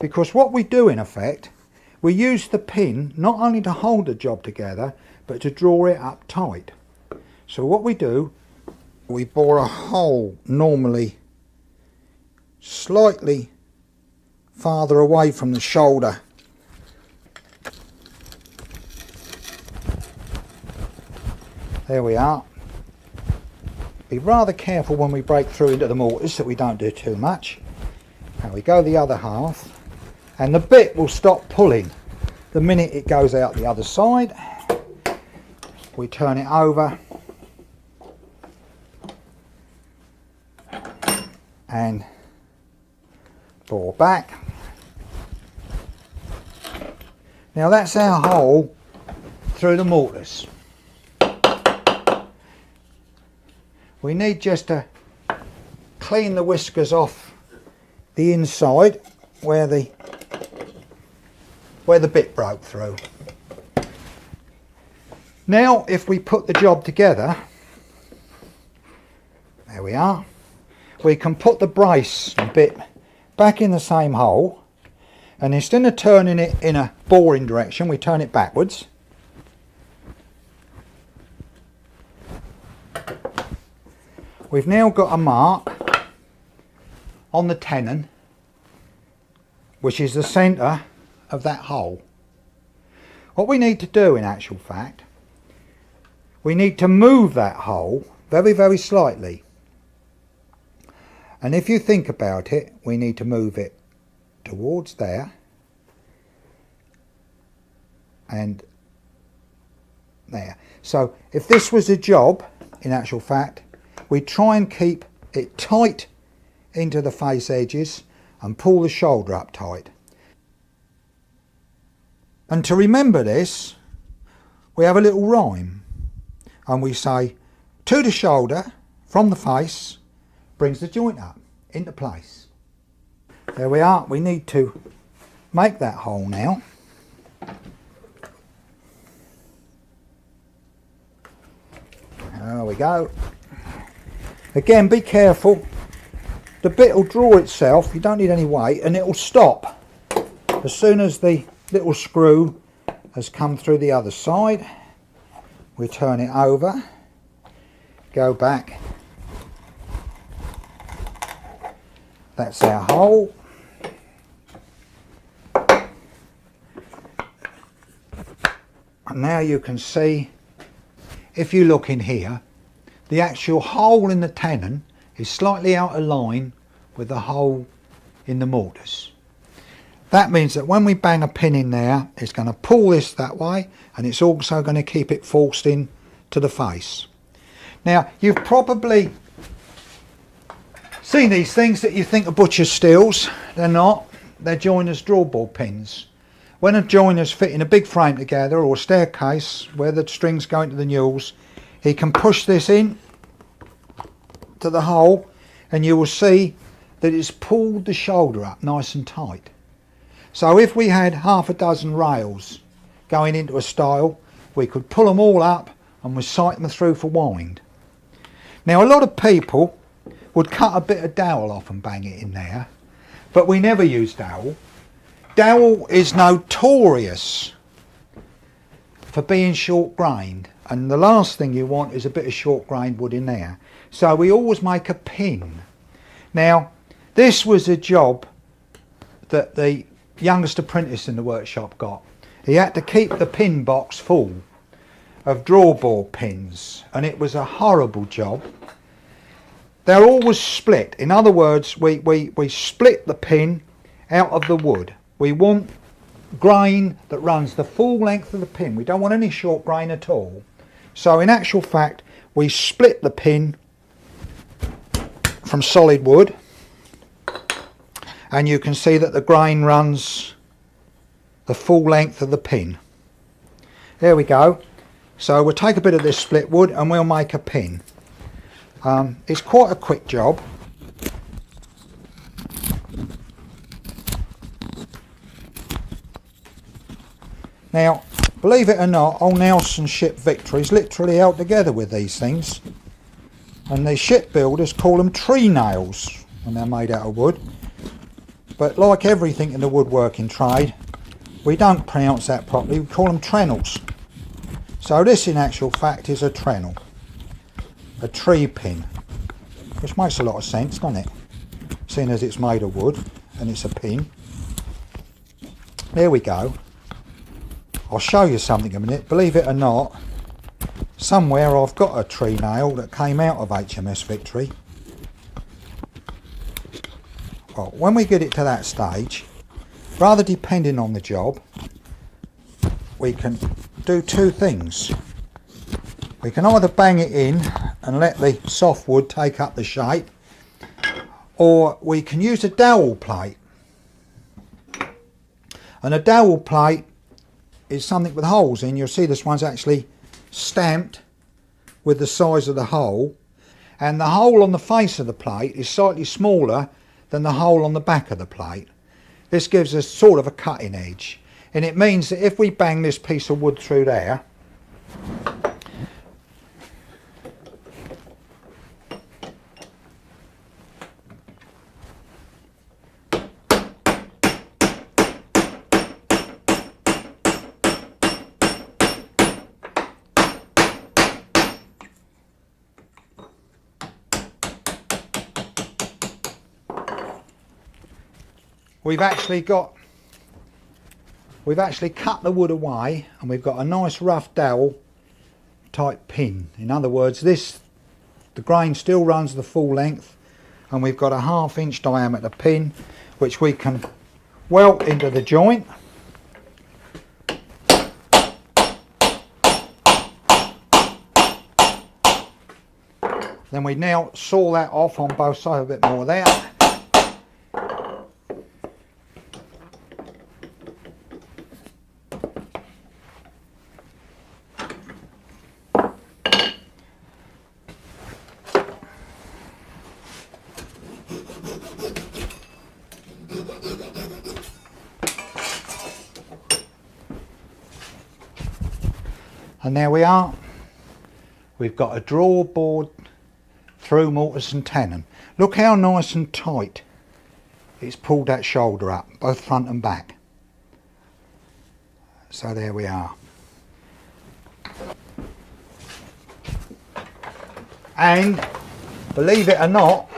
because what we do in effect, we use the pin not only to hold the job together but to draw it up tight. So what we do, we bore a hole normally slightly farther away from the shoulder. There we are. Be rather careful when we break through into the mortise that we don't do too much. And we go the other half, and the bit will stop pulling the minute it goes out the other side. We turn it over and bore back. Now that's our hole through the mortise. We need just to clean the whiskers off the inside where the bit broke through. Now if we put the job together, there we are, we can put the brace bit back in the same hole, and instead of turning it in a boring direction, we turn it backwards. We've now got a mark on the tenon, which is the centre of that hole. What we need to do in actual fact, we need to move that hole very, very slightly. And if you think about it, we need to move it towards there and there. So if this was a job, in actual fact, we try and keep it tight into the face edges and pull the shoulder up tight. And to remember this, we have a little rhyme, and we say, to the shoulder from the face brings the joint up into place. There we are. We need to make that hole now. There we go. Again, be careful. The bit will draw itself, you don't need any weight, and it will stop as soon as the little screw has come through the other side. We turn it over, go back. That's our hole. And now you can see, if you look in here, the actual hole in the tenon is slightly out of line with the hole in the mortise. That means that when we bang a pin in there, it's going to pull this that way, and it's also going to keep it forced in to the face. Now, you've probably seen these things that you think are butcher's steels. They're not. They're joiner's drawbore pins. When a joiner's fitting a big frame together, or a staircase where the strings go into the newels, he can push this in to the hole, and you will see that it's pulled the shoulder up nice and tight. So if we had half a dozen rails going into a stile, we could pull them all up and we sight them through for wind. Now a lot of people would cut a bit of dowel off and bang it in there, but we never use dowel. Dowel is notorious for being short grained, and the last thing you want is a bit of short grained wood in there. So we always make a pin. Now this was a job that the youngest apprentice in the workshop got. He had to keep the pin box full of drawbore pins, and it was a horrible job. They're always split. In other words, we split the pin out of the wood. We want grain that runs the full length of the pin. We don't want any short grain at all. So in actual fact, we split the pin from solid wood, and you can see that the grain runs the full length of the pin. There we go. So we'll take a bit of this split wood and we'll make a pin. It's quite a quick job. Now, believe it or not, old Nelson ship Victory's literally held together with these things, and the shipbuilders call them tree nails when they're made out of wood. but like everything in the woodworking trade, we don't pronounce that properly, we call them trennels. So this in actual fact is a trennel, a tree pin, which makes a lot of sense, doesn't it? Seeing as it's made of wood and it's a pin. There we go. I'll show you something in a minute. Believe it or not, somewhere I've got a tree nail that came out of HMS Victory. Well, when we get it to that stage, rather depending on the job, we can do two things. We can either bang it in and let the soft wood take up the shape, or we can use a dowel plate. And a dowel plate is something with holes in. You'll see this one's actually stamped with the size of the hole, and the hole on the face of the plate is slightly smaller than the hole on the back of the plate. This gives us sort of a cutting edge, and it means that if we bang this piece of wood through there, we've actually cut the wood away, and we've got a nice rough dowel type pin. In other words, the grain still runs the full length, and we've got a 1/2 inch diameter pin which we can welt into the joint. Then we now saw that off on both sides, a bit more there. And there we are. We've got a drawboard through mortise and tenon. Look how nice and tight it's pulled that shoulder up, both front and back. So there we are. And believe it or not,